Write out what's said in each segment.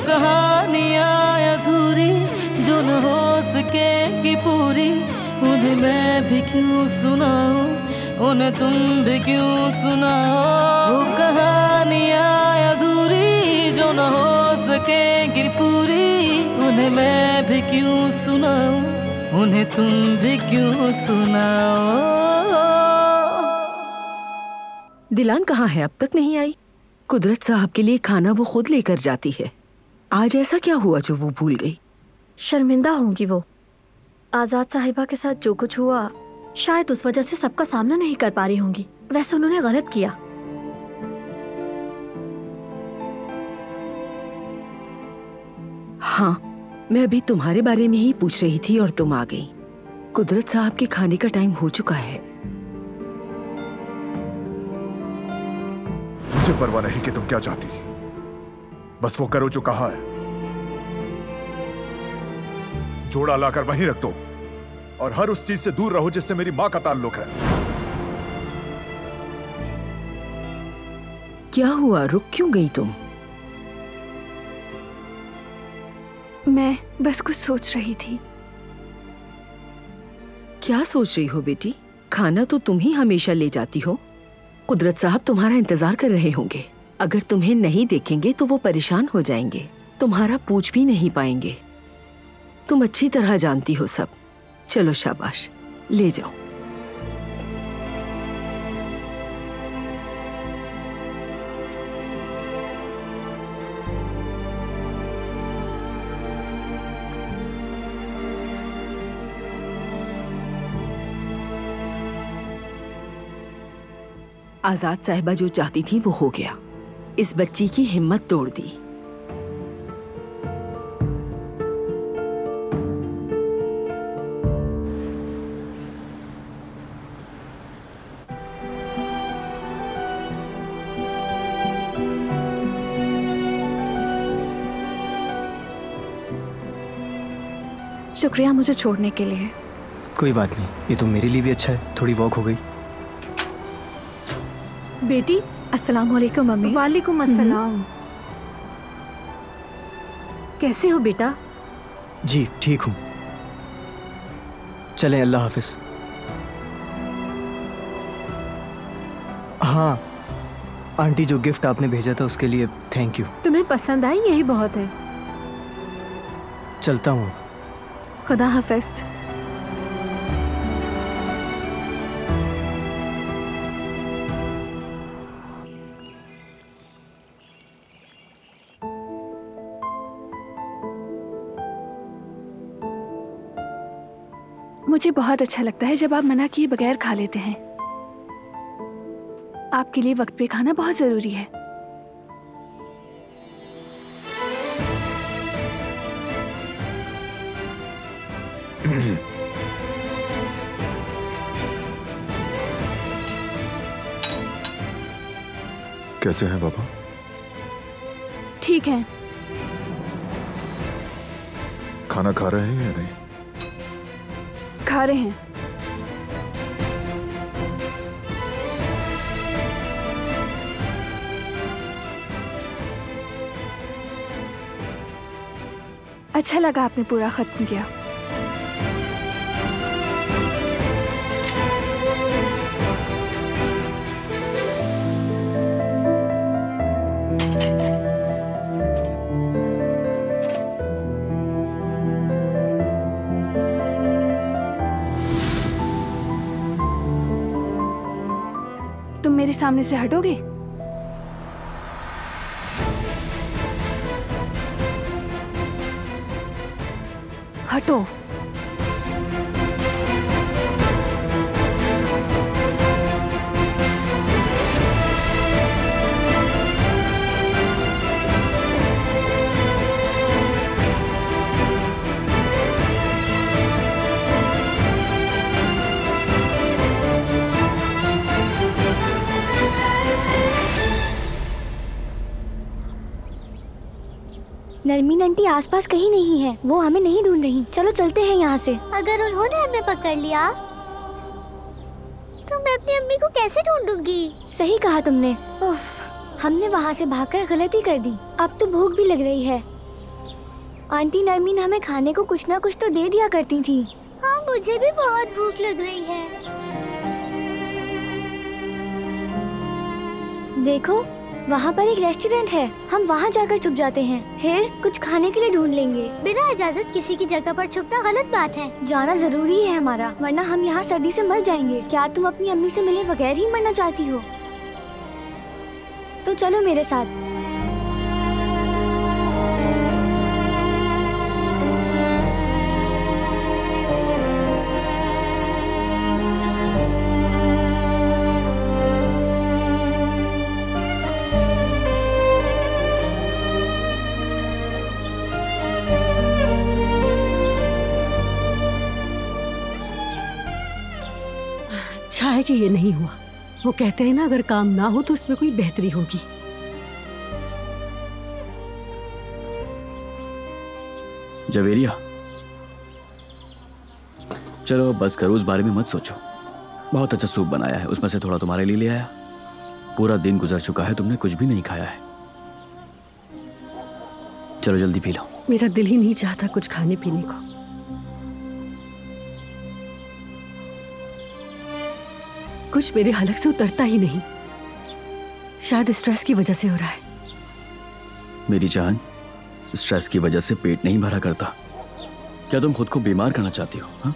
कहानियाँ अधूरी जो न हो सकेगी पूरी, उन्हें मैं भी क्यों सुनाऊं, उन्हें तुम भी क्यों सुनाओ। वो कहानियाँ अधूरी जो न हो सकेगी पूरी, उन्हें मैं भी क्यों सुनाऊं, उन्हें तुम भी क्यों सुनाओ। दिलान कहाँ है? अब तक नहीं आई। कुदरत साहब के लिए खाना वो खुद लेकर जाती है। आज ऐसा क्या हुआ जो वो भूल गई? शर्मिंदा होंगी वो। आजाद साहिबा के साथ जो कुछ हुआ, शायद उस वजह से सबका सामना नहीं कर पा रही होंगी। वैसे उन्होंने गलत किया। हाँ, मैं अभी तुम्हारे बारे में ही पूछ रही थी और तुम आ गई। कुदरत साहब के खाने का टाइम हो चुका है। मुझे परवाह नहीं कि तुम क्या चाहती थी, बस वो करो जो कहा है। जोड़ा लाकर वहीं रख दो और हर उस चीज से दूर रहो जिससे मेरी मां का ताल्लुक है। क्या हुआ? रुक क्यों गई तुम? मैं बस कुछ सोच रही थी। क्या सोच रही हो बेटी? खाना तो तुम ही हमेशा ले जाती हो। कुदरत साहब तुम्हारा इंतजार कर रहे होंगे। अगर तुम्हें नहीं देखेंगे तो वो परेशान हो जाएंगे, तुम्हारा पूछ भी नहीं पाएंगे। तुम अच्छी तरह जानती हो सब। चलो शाबाश, ले जाओ। आजाद साहिबा जो चाहती थी वो हो गया। इस बच्ची की हिम्मत तोड़ दी। शुक्रिया मुझे छोड़ने के लिए। कोई बात नहीं, ये तो मेरे लिए भी अच्छा है, थोड़ी वॉक हो गई। बेटी अस्सलाम वालेकुम मम्मी। वालेकुम अस्सलाम। कैसे हो बेटा? जी ठीक हूँ। चलें, अल्लाह हाफिज। हाँ, आंटी जो गिफ्ट आपने भेजा था उसके लिए थैंक यू। तुम्हें पसंद आई? यही बहुत है। चलता हूँ। खुदा हाफिज। मुझे बहुत अच्छा लगता है जब आप मना किए बगैर खा लेते हैं। आपके लिए वक्त पे खाना बहुत जरूरी है। कैसे हैं बाबा? ठीक है। खाना खा रहे हैं या नहीं? खा रहे हैं। अच्छा लगा आपने पूरा खत्म किया। तुम मेरे सामने से हटोगे? हटो। नरमीन आंटी आसपास कहीं नहीं है, वो हमें नहीं ढूंढ रही। चलो चलते हैं यहाँ से। अगर उन्होंने हमें पकड़ लिया तो मैं अपनी अम्मी को कैसे ढूंढूंगी? सही कहा तुमने। उफ, हमने वहाँ से भागकर गलती कर दी। अब तो भूख भी लग रही है। आंटी नरमीन हमें खाने को कुछ ना कुछ तो दे दिया करती थी। हाँ, मुझे भी बहुत भूख लग रही है। देखो, वहाँ पर एक रेस्टोरेंट है, हम वहाँ जाकर छुप जाते हैं, फिर कुछ खाने के लिए ढूंढ लेंगे। बिना इजाजत किसी की जगह पर छुपना गलत बात है। जाना जरूरी है हमारा, वरना हम यहाँ सर्दी से मर जाएंगे। क्या तुम अपनी अम्मी से मिले बगैर ही मरना चाहती हो? तो चलो मेरे साथ। अच्छा है कि ये नहीं हुआ। वो कहते हैं ना, अगर काम ना हो तो उसमें कोई बेहतरी होगी। जवेरिया, चलो बस करो, उस बारे में मत सोचो। बहुत अच्छा सूप बनाया है, उसमें से थोड़ा तुम्हारे लिए ले आया। पूरा दिन गुजर चुका है, तुमने कुछ भी नहीं खाया है। चलो जल्दी पी लो। मेरा दिल ही नहीं चाहता कुछ खाने पीने को। कुछ मेरे हलक से उतरता ही नहीं। शायद स्ट्रेस की वजह से हो रहा है। मेरी जान, स्ट्रेस की वजह से पेट नहीं भरा करता। क्या तुम खुद को बीमार करना चाहती हो? हाँ?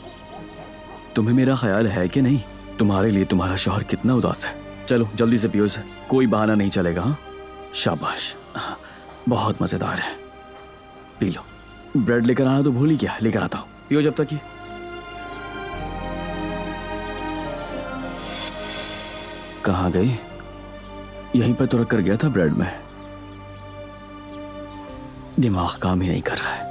तुम्हें मेरा ख्याल है कि नहीं? तुम्हारे लिए तुम्हारा शौहर कितना उदास है। चलो जल्दी से पियो इसे, कोई बहाना नहीं चलेगा। हाँ, शाबाश, बहुत मजेदार है, पी लो। ब्रेड लेकर आना तो भूल ही गया, लेकर आता हूँ, पियो जब तक। ये कहाँ गई? यहीं पर तो रख कर गया था ब्रेड में। दिमाग काम ही नहीं कर रहा है।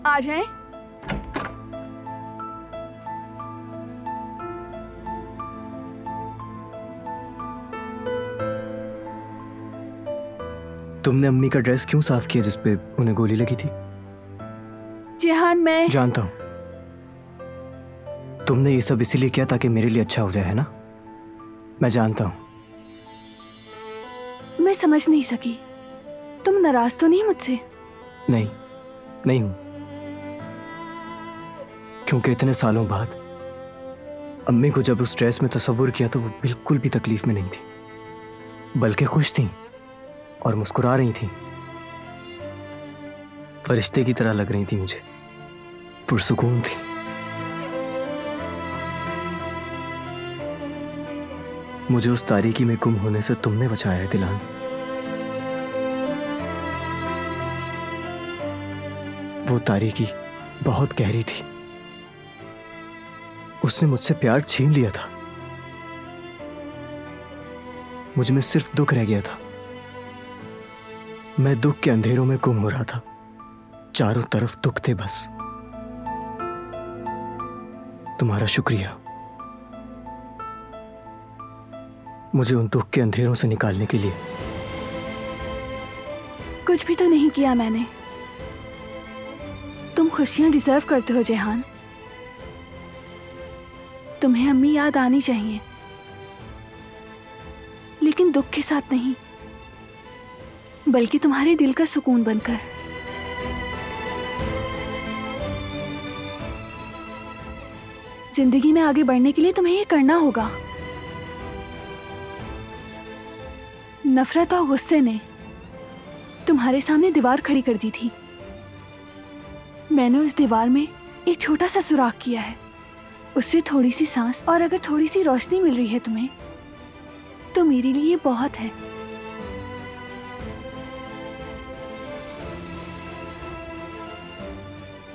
आ जाए। तुमने अम्मी का ड्रेस क्यों साफ किया जिस पे उन्हें गोली लगी थी? जेहान, मैं जानता हूं। तुमने ये सब इसीलिए किया ताकि मेरे लिए अच्छा हो जाए, है ना? मैं जानता हूं। मैं समझ नहीं सकी। तुम नाराज तो नहीं मुझसे? नहीं, नहीं हूं। क्योंकि इतने सालों बाद अम्मी को जब उस ड्रेस में तस्वुर किया तो वो बिल्कुल भी तकलीफ में नहीं थी, बल्कि खुश थी और मुस्कुरा रही थी। फरिश्ते की तरह लग रही थी मुझे, पुरसुकून थी। मुझे उस तारीकी में गुम होने से तुमने बचाया है दिलान। वो तारीकी बहुत गहरी थी। उसने मुझसे प्यार छीन लिया था। मुझ में सिर्फ दुख रह गया था। मैं दुख के अंधेरों में गुम हो रहा था। चारों तरफ दुख थे बस। तुम्हारा शुक्रिया मुझे उन दुख के अंधेरों से निकालने के लिए। कुछ भी तो नहीं किया मैंने। तुम खुशियां डिजर्व करते हो जेहान। तुम्हें अम्मी याद आनी चाहिए, लेकिन दुख के साथ नहीं, बल्कि तुम्हारे दिल का सुकून बनकर। जिंदगी में आगे बढ़ने के लिए तुम्हें ये करना होगा। नफरत और गुस्से ने तुम्हारे सामने दीवार खड़ी कर दी थी। मैंने उस दीवार में एक छोटा सा सुराख किया है। उससे थोड़ी सी सांस और अगर थोड़ी सी रोशनी मिल रही है तुम्हें, तो मेरे लिए ये बहुत है।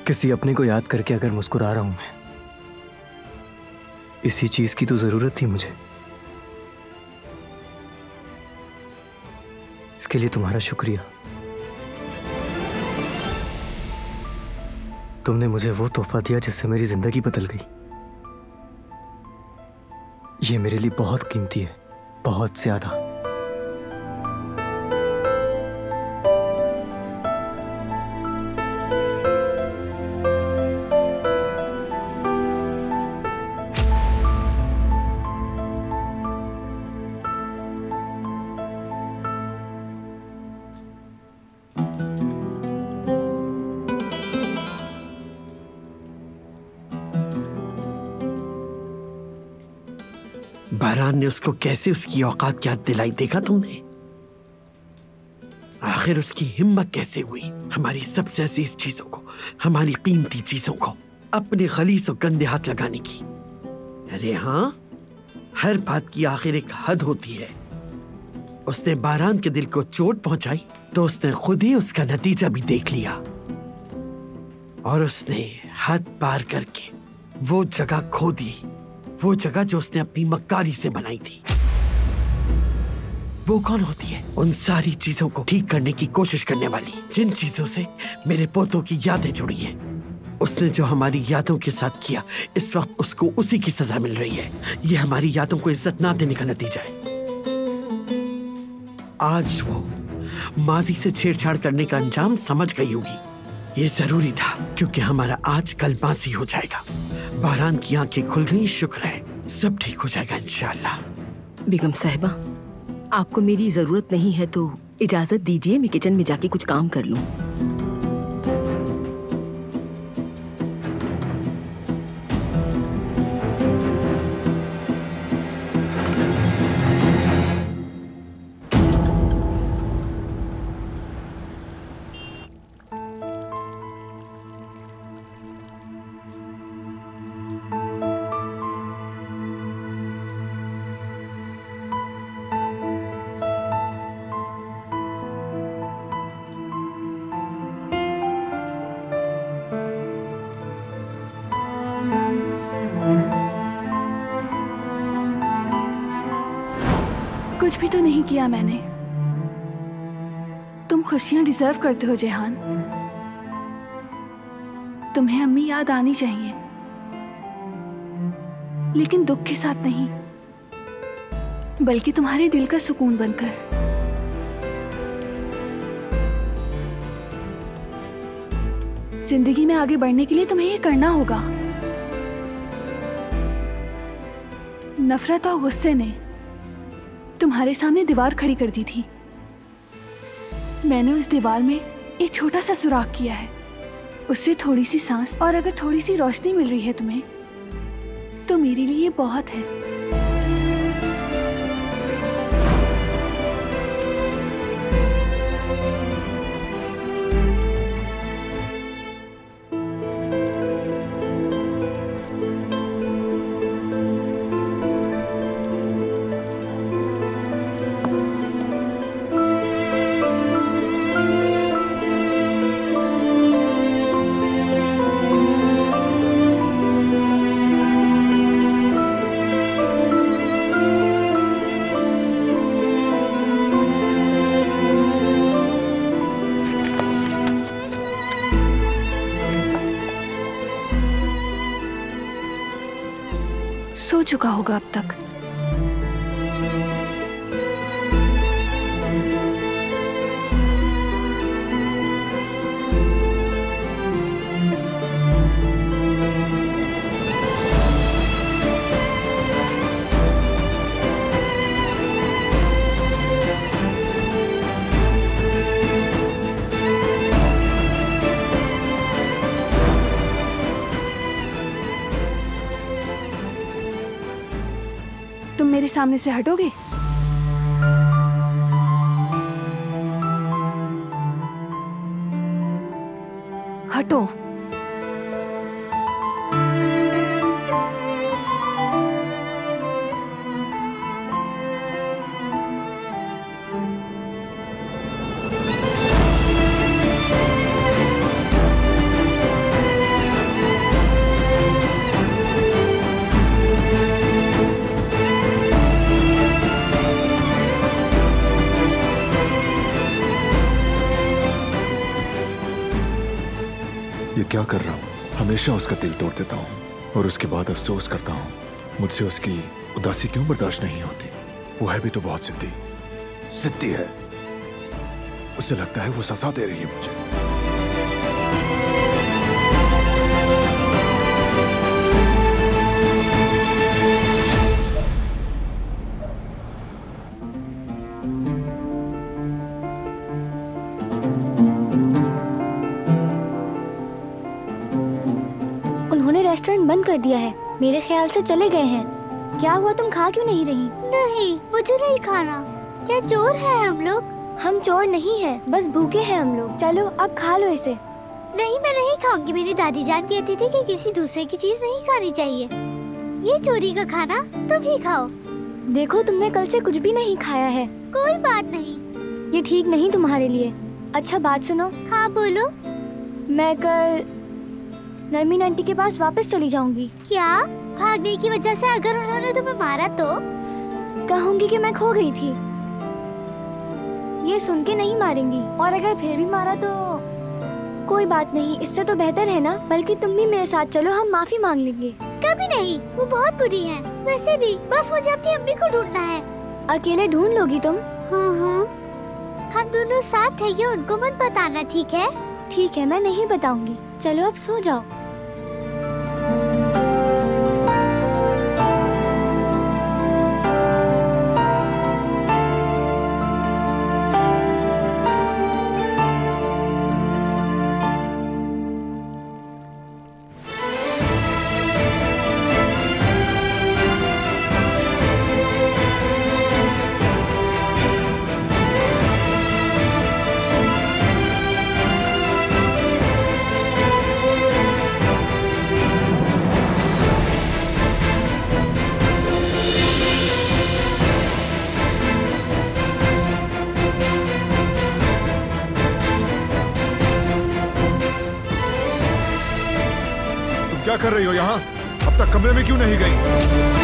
किसी अपने को याद करके अगर मुस्कुरा रहा हूं मैं, इसी चीज की तो जरूरत थी मुझे। इसके लिए तुम्हारा शुक्रिया। तुमने मुझे वो तोहफा दिया जिससे मेरी जिंदगी बदल गई। ये मेरे लिए बहुत कीमती है, बहुत ज्यादा। बारान ने उसको कैसे उसकी औकात याद दिलाई, देखा तुमने? आखिर उसकी हिम्मत कैसे हुई हमारी सबसे अजीज चीजों को, हमारी कीमती चीजों को अपने खलीस और गंदे हाथ लगाने की। अरे हाँ, हर बात की आखिर एक हद होती है। उसने बारान के दिल को चोट पहुंचाई तो उसने खुद ही उसका नतीजा भी देख लिया, और उसने हद पार करके वो जगह खो दी, वो जगह जो उसने अपनी मक्कारी से बनाई थी। वो कौन होती है? उन सारी चीजों को ठीक करने की कोशिश करने वाली, जिन चीजों से मेरे पोतों की यादें जुड़ी हैं। उसने जो हमारी यादों के साथ किया, इस वक्त उसको उसी की सजा मिल रही है। ये हमारी यादों को इज्जत ना देने का नतीजा है। आज वो माजी से छेड़छाड़ करने का अंजाम समझ गई होगी। ये जरूरी था, क्योंकि हमारा आज कल माजी हो जाएगा। बारान की आंखें खुल गई, शुक्र है, सब ठीक हो जाएगा इंशाअल्लाह। बेगम साहिबा, आपको मेरी जरूरत नहीं है तो इजाजत दीजिए, मैं किचन में जाके कुछ काम कर लूं। कुछ भी तो नहीं किया मैंने। तुम खुशियां डिजर्व करते हो जेहान। तुम्हें अम्मी याद आनी चाहिए, लेकिन दुख के साथ नहीं, बल्कि तुम्हारे दिल का सुकून बनकर। जिंदगी में आगे बढ़ने के लिए तुम्हें ये करना होगा। नफरत और गुस्से ने तुम्हारे सामने दीवार खड़ी कर दी थी। मैंने उस दीवार में एक छोटा सा सुराख किया है, उससे थोड़ी सी सांस और अगर थोड़ी सी रोशनी मिल रही है तुम्हें, तो मेरे लिए ये बहुत है। सो चुका होगा अब तक। तुम मेरे सामने से हटोगे? हटो। ये क्या कर रहा हूँ? हमेशा उसका दिल तोड़ देता हूँ और उसके बाद अफसोस करता हूँ। मुझसे उसकी उदासी क्यों बर्दाश्त नहीं होती? वो है भी तो बहुत जिद्दी है। उसे लगता है वो सजा दे रही है मुझे। रेस्टोरेंट बंद कर दिया है, मेरे ख्याल से चले गए हैं। क्या हुआ, तुम खा क्यों नहीं रही? नहीं, मुझे नहीं खाना। क्या चोर है हम लोग? हम चोर नहीं है, बस भूखे हैं हम लोग। चलो अब खा लो इसे। नहीं, मैं नहीं खाऊंगी। मेरी दादी जान कहती थी कि किसी दूसरे की चीज नहीं खानी चाहिए। ये चोरी का खाना तुम ही खाओ। देखो, तुमने कल से कुछ भी नहीं खाया है। कोई बात नहीं। ये ठीक नहीं तुम्हारे लिए। अच्छा बात सुनो। हाँ बोलो। मैं कल नरमीन आंटी के पास वापस चली जाऊंगी। क्या? भागने की वजह से अगर उन्होंने तुम्हें मारा तो? कहूंगी कि मैं खो गई थी। ये सुन के नहीं मारेंगी, और अगर फिर भी मारा तो कोई बात नहीं, इससे तो बेहतर है ना। बल्कि तुम भी मेरे साथ चलो, हम माफी मांग लेंगे। कभी नहीं, वो बहुत बुरी है। वैसे भी बस मुझे अपनी अम्मी को ढूंढना है। अकेले ढूंढ लोगी तुम? हाँ, हम दोनों साथ हैं, ये उनको मत बताना, ठीक है? ठीक है, मैं नहीं बताऊंगी। चलो अब सो जाओ। क्या कर रही हो यहाँ? अब तक कमरे में क्यों नहीं गई?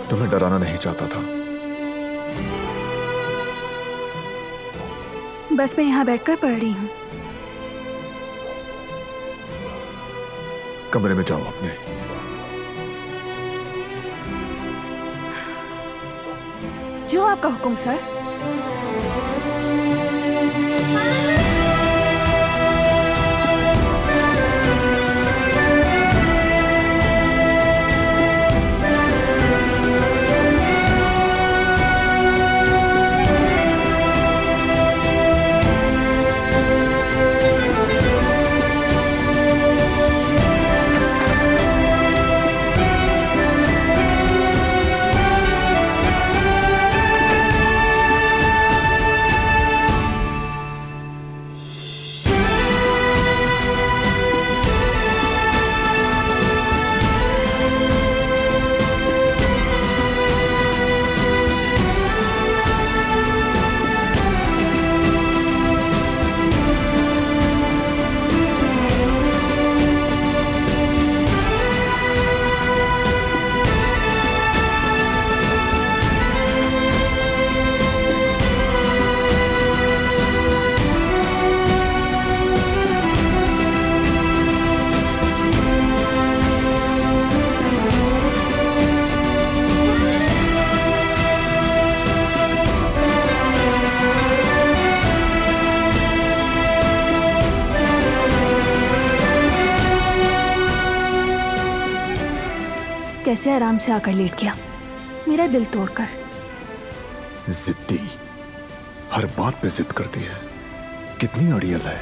तुम्हें डराना नहीं चाहता था। बस मैं यहाँ बैठकर पढ़ रही हूँ। कमरे में जाओ अपने। जो आपका हुक्म सर। कैसे आराम से आकर लेट गया, मेरा दिल तोड़कर। जिद्दी, हर बात पे जिद करती है। कितनी अड़ियल है।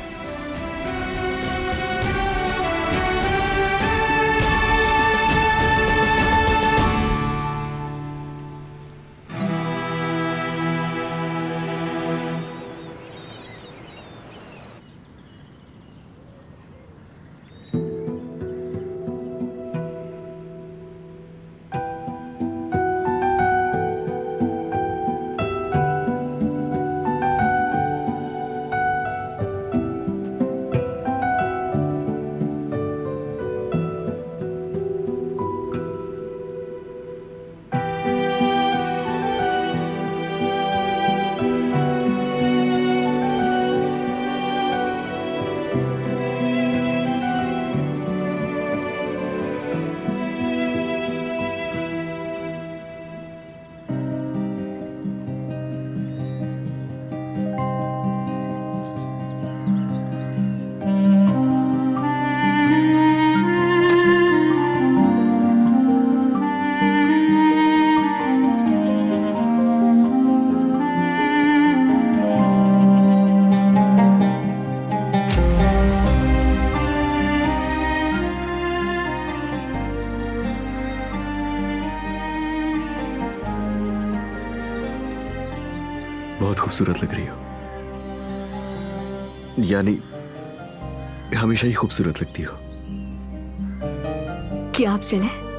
खूबसूरत लग रही हो। यानी हमेशा ही खूबसूरत लगती हो। क्या आप चले?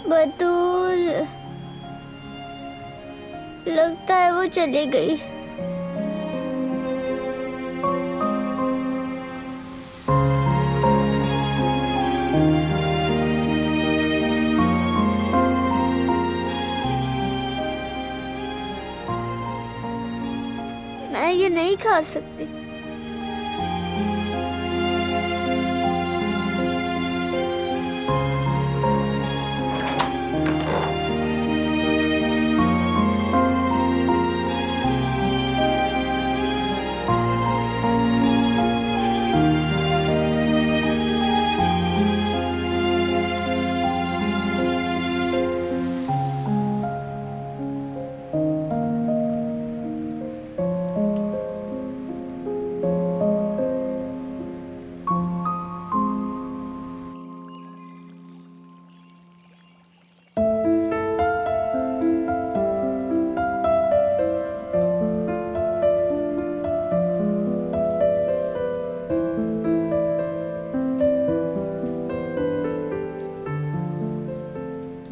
बतूल, लगता है वो चली गई। मैं ये नहीं खा सकती।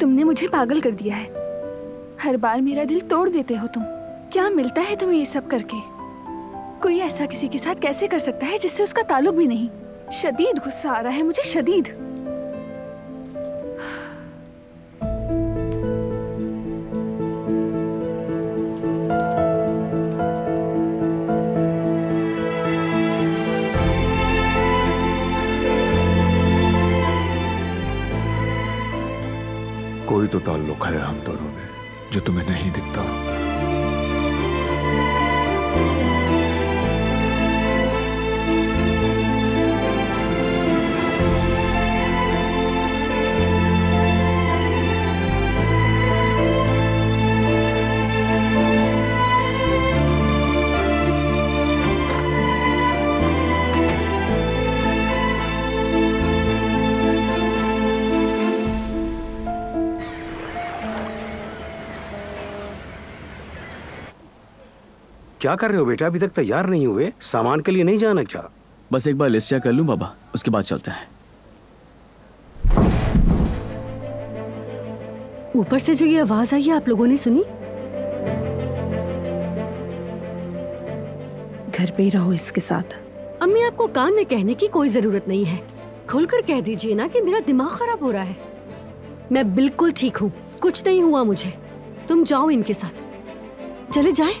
तुमने मुझे पागल कर दिया है। हर बार मेरा दिल तोड़ देते हो तुम। क्या मिलता है तुम्हें ये सब करके? कोई ऐसा किसी के साथ कैसे कर सकता है जिससे उसका ताल्लुक भी नहीं? शदीद गुस्सा आ रहा है मुझे, शदीद। कोई तो ताल्लुक है हम दोनों में जो तुम्हें नहीं दिखता। क्या कर रहे हो बेटा? अभी तक तैयार नहीं हुए? सामान के लिए नहीं जाना क्या? बस एक बार लिस्ट चेक कर लूं बाबा, उसके बाद चलते हैं। ऊपर से जो ये आवाज आई है आप लोगों ने सुनी? घर पे ही रहो इसके साथ। अम्मी आपको कान में कहने की कोई जरूरत नहीं है। खुलकर कह दीजिए ना कि मेरा दिमाग खराब हो रहा है। मैं बिल्कुल ठीक हूँ, कुछ नहीं हुआ मुझे। तुम जाओ इनके साथ, चले जाए।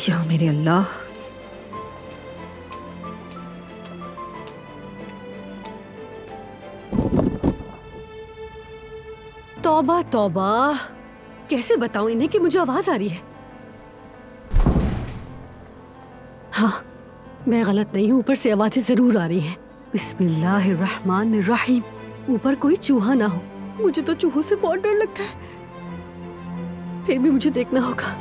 या मेरे अल्लाह, तौबा तौबा, कैसे बताऊं इन्हें कि मुझे आवाज आ रही है। हाँ, मैं गलत नहीं हूं, ऊपर से आवाजें जरूर आ रही हैं। बिस्मिल्लाहिर्रहमानिर्रहीम। ऊपर कोई चूहा ना हो, मुझे तो चूहों से बहुत डर लगता है। फिर भी मुझे देखना होगा।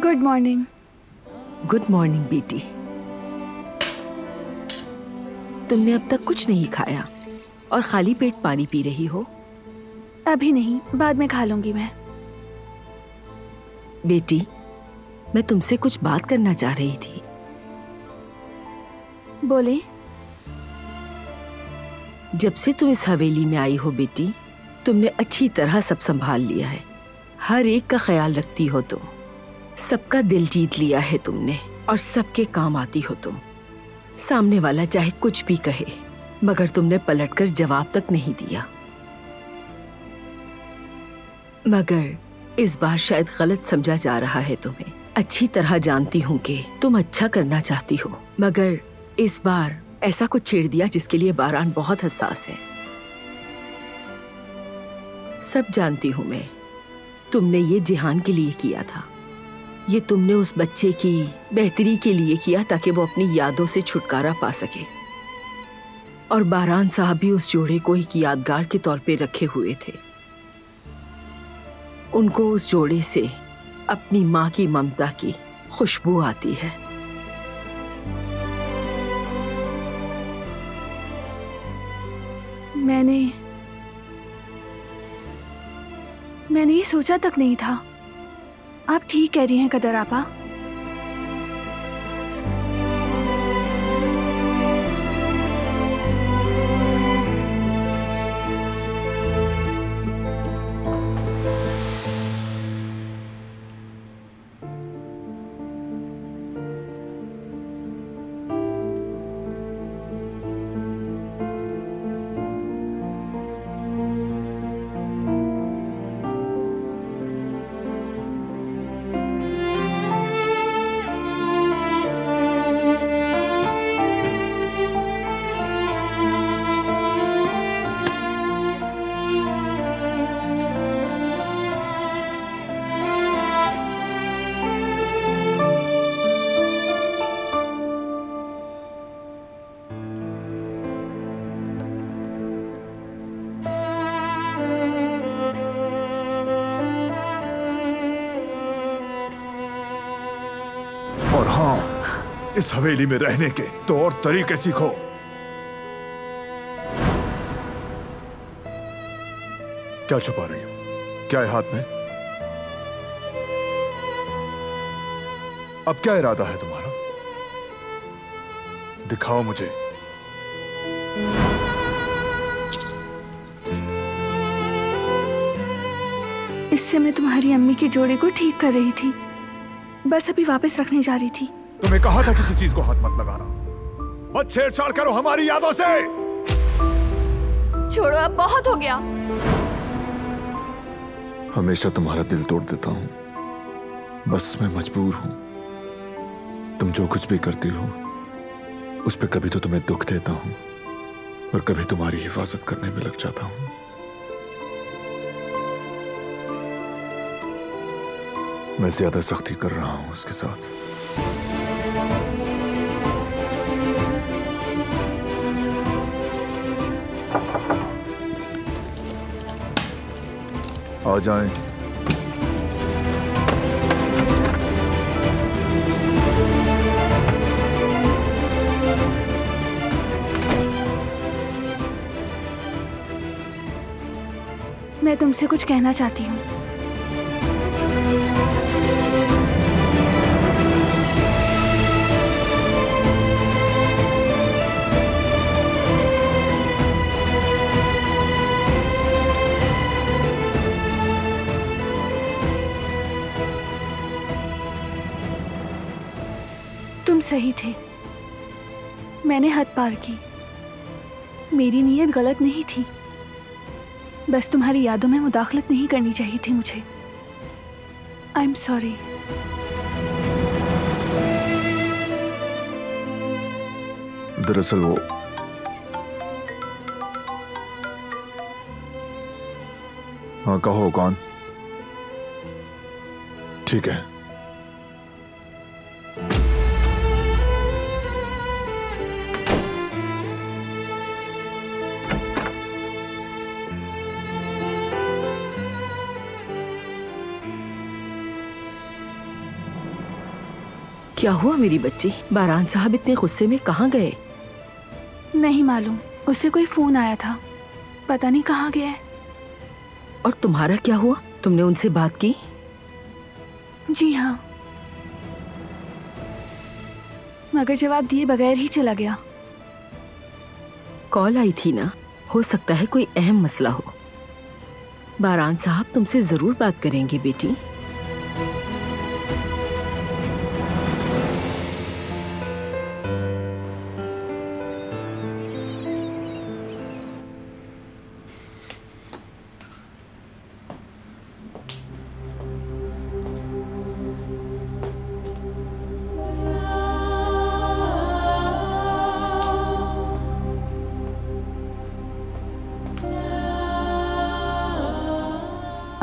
Good morning. गुड मॉर्निंग बेटी। तुमने अब तक कुछ नहीं खाया और खाली पेट पानी पी रही हो? अभी नहीं, बाद में खा लूंगी मैं। बेटी, मैं तुमसे कुछ बात करना चाह रही थी। बोले। जब से तुम इस हवेली में आई हो बेटी, तुमने अच्छी तरह सब संभाल लिया है। हर एक का ख्याल रखती हो तुम। सबका दिल जीत लिया है तुमने और सबके काम आती हो तुम। सामने वाला चाहे कुछ भी कहे, मगर तुमने पलटकर जवाब तक नहीं दिया। मगर इस बार शायद गलत समझा जा रहा है तुम्हें। अच्छी तरह जानती हूँ कि तुम अच्छा करना चाहती हो, मगर इस बार ऐसा कुछ छेड़ दिया जिसके लिए बारान बहुत हसास है। सब जानती हूँ मैं, तुमने ये जिहान के लिए किया था। ये तुमने उस बच्चे की बेहतरी के लिए किया ताकि वो अपनी यादों से छुटकारा पा सके। और बारान साहब भी उस जोड़े को एक यादगार के तौर पे रखे हुए थे। उनको उस जोड़े से अपनी माँ की ममता की खुशबू आती है। मैंने ये सोचा तक नहीं था। आप ठीक कह रही हैं कदर आपा। और हाँ, इस हवेली में रहने के तौर तरीके सीखो। क्या छुपा रही हो? क्या है हाथ में? अब क्या इरादा है तुम्हारा? दिखाओ मुझे। इससे मैं तुम्हारी अम्मी के जोड़े को ठीक कर रही थी, बस अभी वापस रखने जा रही थी। तुम्हें कहा था किसी चीज को हाथ मत लगाना। मत छेड़छाड़ करो हमारी यादों से। छोड़ो, अब बहुत हो गया। हमेशा तुम्हारा दिल तोड़ देता हूं, बस मैं मजबूर हूं। तुम जो कुछ भी करती हो उस पे कभी तो तुम्हें दुख देता हूं और कभी तुम्हारी हिफाजत करने में लग जाता हूं। मैं ज्यादा सख्ती कर रहा हूं उसके साथ। आ जाएं। मैं तुमसे कुछ कहना चाहती हूँ। तुम सही थे, मैंने हद पार की। मेरी नीयत गलत नहीं थी, बस तुम्हारी यादों में मुदाखलत नहीं करनी चाहिए थी मुझे। I am sorry. दरअसल वो हाँ, कहो कौन? ठीक है। क्या हुआ मेरी बच्ची? बारान साहब इतने गुस्से में कहाँ गए? नहीं मालूम, उससे कोई फोन आया था, पता नहीं कहाँ गया है। और तुम्हारा क्या हुआ? तुमने उनसे बात की? जी हाँ, मगर जवाब दिए बगैर ही चला गया। कॉल आई थी ना, हो सकता है कोई अहम मसला हो। बारान साहब तुमसे जरूर बात करेंगे बेटी।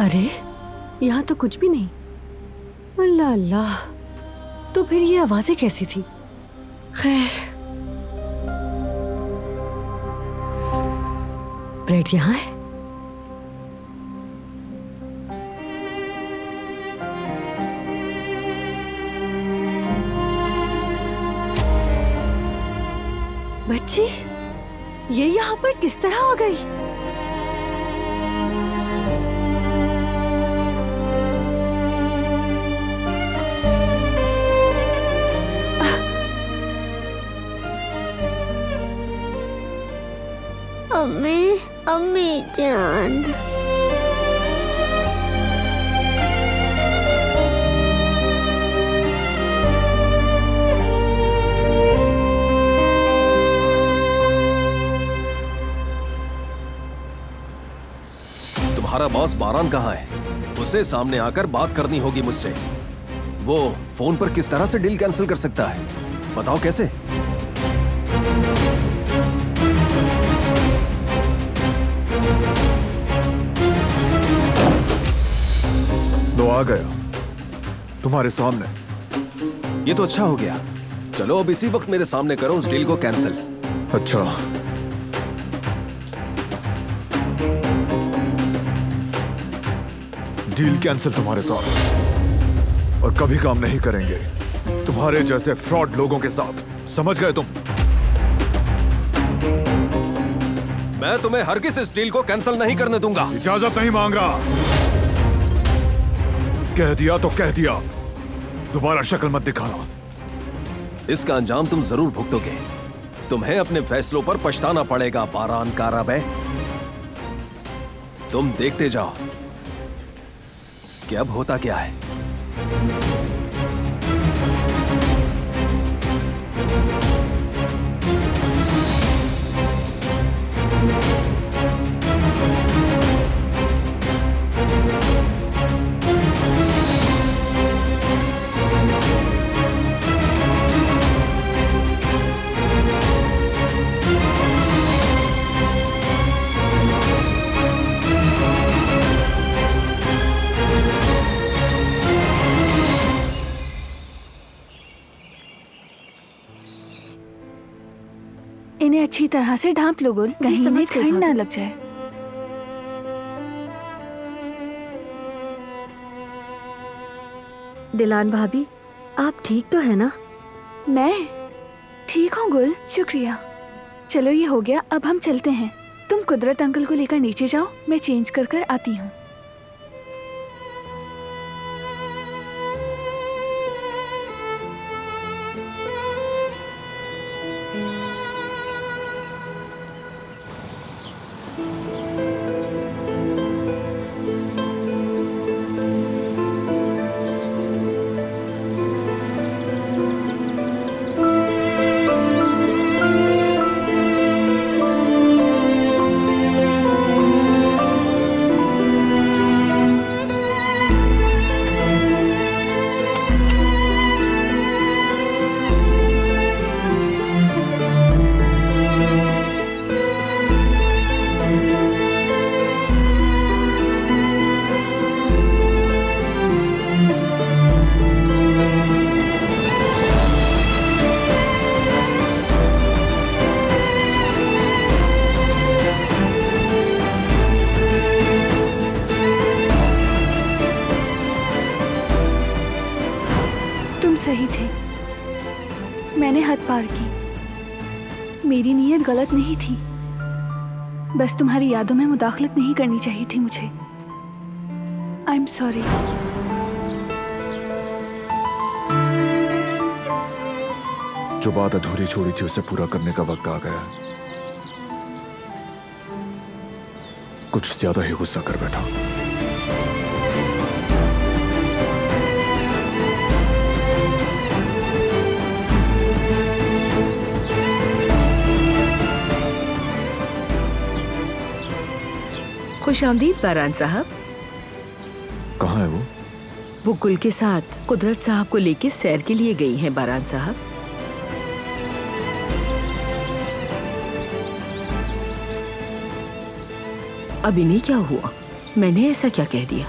अरे यहाँ तो कुछ भी नहीं। अल्लाह अल्लाह, तो फिर ये आवाजें कैसी थी? खैर, ब्रेड यहाँ है। बच्ची, ये यहाँ पर किस तरह आ गई? अम्मी, अम्मी जान। तुम्हारा बॉस बारान कहाँ है? उसे सामने आकर बात करनी होगी मुझसे। वो फोन पर किस तरह से डील कैंसिल कर सकता है? बताओ कैसे? तो आ गया तुम्हारे सामने। ये तो अच्छा हो गया। चलो अब इसी वक्त मेरे सामने करो उस डील को कैंसिल। अच्छा, डील कैंसिल तुम्हारे साथ, और कभी काम नहीं करेंगे तुम्हारे जैसे फ्रॉड लोगों के साथ। समझ गए तुम? मैं तुम्हें हरगिज़ इस डील को कैंसिल नहीं करने दूंगा। इजाजत नहीं मांग रहा। कह दिया तो कह दिया, दोबारा शक्ल मत दिखाना। इसका अंजाम तुम जरूर भुगतोगे। तुम्हें अपने फैसलों पर पछताना पड़ेगा बारान काराबे। तुम देखते जाओ कि अब होता क्या है। इन्हें अच्छी तरह से ढांप लो गुल, कहीं इन्हें ठंड ना लग जाए। दिलान भाभी, आप ठीक तो है ना? मैं ठीक हूँ गुल, शुक्रिया। चलो ये हो गया, अब हम चलते हैं। तुम कुदरत अंकल को लेकर नीचे जाओ, मैं चेंज कर कर आती हूँ। सही थे, मैंने हद पार की। मेरी नीयत गलत नहीं थी, बस तुम्हारी यादों में मुदाखलत नहीं करनी चाहिए थी मुझे। I am sorry. जो बात अधूरी छोड़ी थी उसे पूरा करने का वक्त आ गया। कुछ ज्यादा ही गुस्सा कर बैठा। खुश आमदीद बारान साहब। कहाँ है वो? वो गुल के साथ कुदरत साहब को लेके सैर के लिए गई हैं बारान साहब। अब इन्हें क्या हुआ? मैंने ऐसा क्या कह दिया?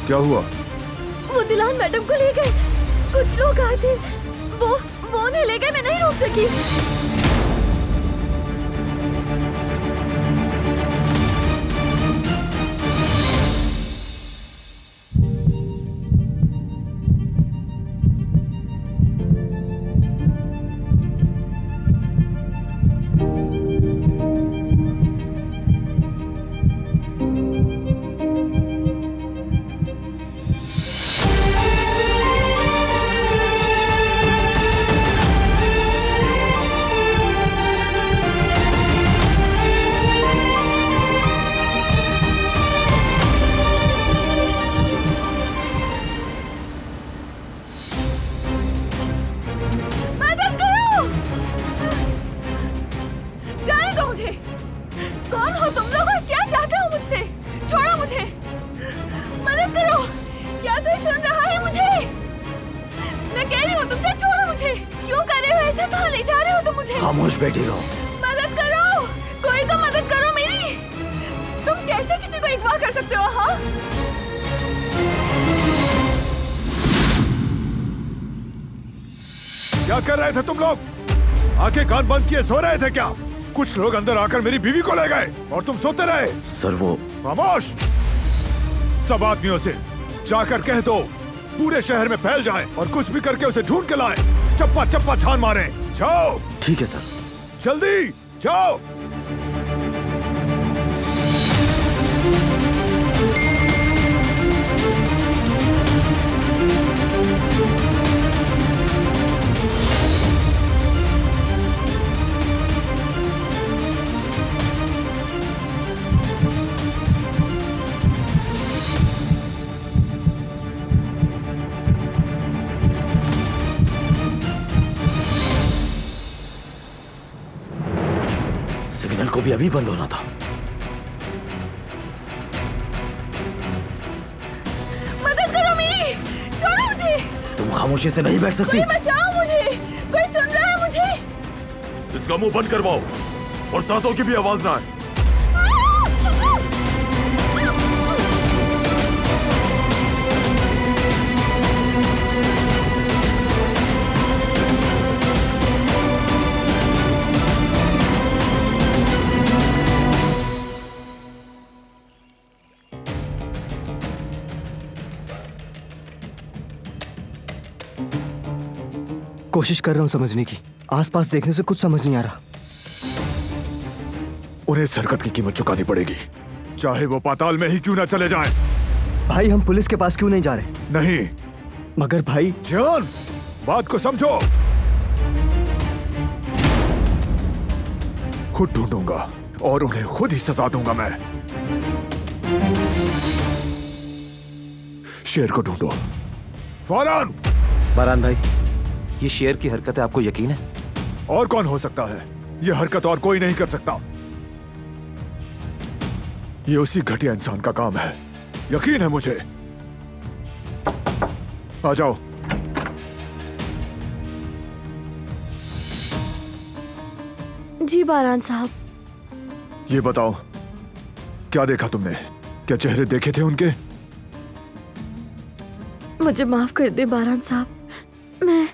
क्या हुआ? वो दिलान मैडम को ले गए। कुछ लोग आए थे, वो उन्हें ले गए। मैं नहीं रोक सकी। खामोश बैठी रहो। मदद करो, कोई तो मदद करो मेरी। तुम कैसे किसी को अगवा कर सकते हो? हाँ, क्या कर रहे थे तुम लोग? आंखें कान बंद किए सो रहे थे क्या? कुछ लोग अंदर आकर मेरी बीवी को ले गए और तुम सोते रहे। सर वो खामोश। सब आदमियों से जाकर कह दो पूरे शहर में फैल जाए और कुछ भी करके उसे ढूंढ के लाए। चप्पा चप्पा छान मारे। जाओ। ठीक है सर। जल्दी जाओ। सिग्नल को भी अभी बंद होना था। मदद करो मेरी, छोड़ो मुझे। तुम खामोशी से नहीं बैठ सकती। कोई बचाओ मुझे, कोई सुन रहा है मुझे? इसका मुंह बंद करवाओ और सांसों की भी आवाज ना आए। कोशिश कर रहा हूं समझने की। आसपास देखने से कुछ समझ नहीं आ रहा। उन्हें इस हरकत की कीमत चुकानी पड़ेगी, चाहे वो पाताल में ही क्यों ना चले जाएं। भाई हम पुलिस के पास क्यों नहीं जा रहे? नहीं। मगर भाई जान, बात को समझो। खुद ढूंढूंगा और उन्हें खुद ही सजा दूंगा मैं। शेर को ढूंढो फौरन। बारान भाई, ये शेर की हरकत है, आपको यकीन है? और कौन हो सकता है? ये हरकत और कोई नहीं कर सकता। ये उसी घटिया इंसान का काम है, यकीन है मुझे। आ जाओ। जी बारान साहब। ये बताओ, क्या देखा तुमने? क्या चेहरे देखे थे उनके? मुझे माफ कर दे बारान साहब, मैं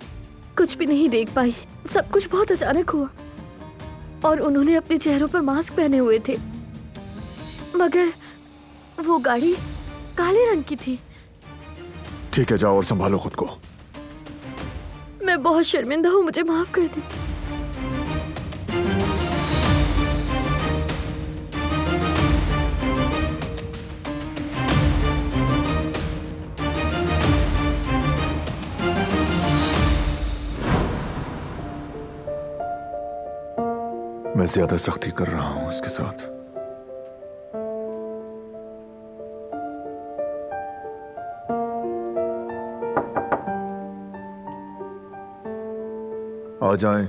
कुछ भी नहीं देख पाई। सब कुछ बहुत अचानक हुआ और उन्होंने अपने चेहरों पर मास्क पहने हुए थे, मगर वो गाड़ी काले रंग की थी। ठीक है, जाओ और संभालो खुद को। मैं बहुत शर्मिंदा हूँ, मुझे माफ कर दे। मैं ज्यादा सख्ती कर रहा हूं उसके साथ। आ जाएं।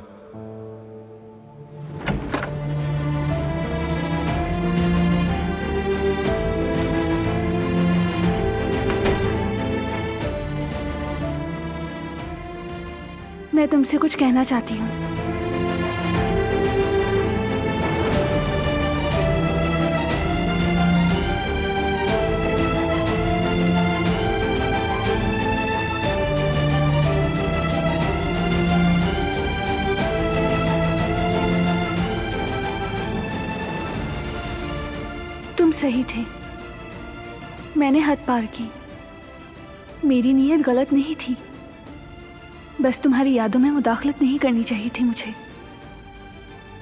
मैं तुमसे कुछ कहना चाहती हूँ। तुम सही थे, मैंने हद पार की। मेरी नीयत गलत नहीं थी, बस तुम्हारी यादों में मुदाखलत नहीं करनी चाहिए थी मुझे।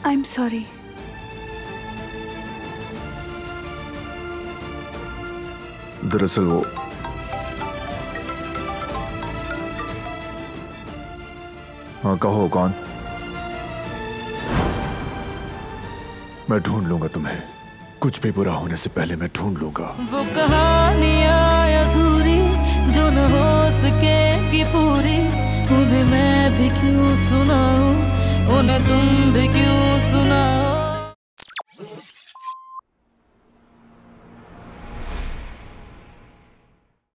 I am sorry. दरअसल वो हाँ, कहो कौन? मैं ढूंढ लूंगा तुम्हें, कुछ भी बुरा होने से पहले मैं ढूंढ लूंगा। वो कहानियां अधूरी जो न हो सकेगी पूरी, उन्हें मैं भी क्यों सुनाऊं, उन्हें तुम भी क्यों सुनाओ।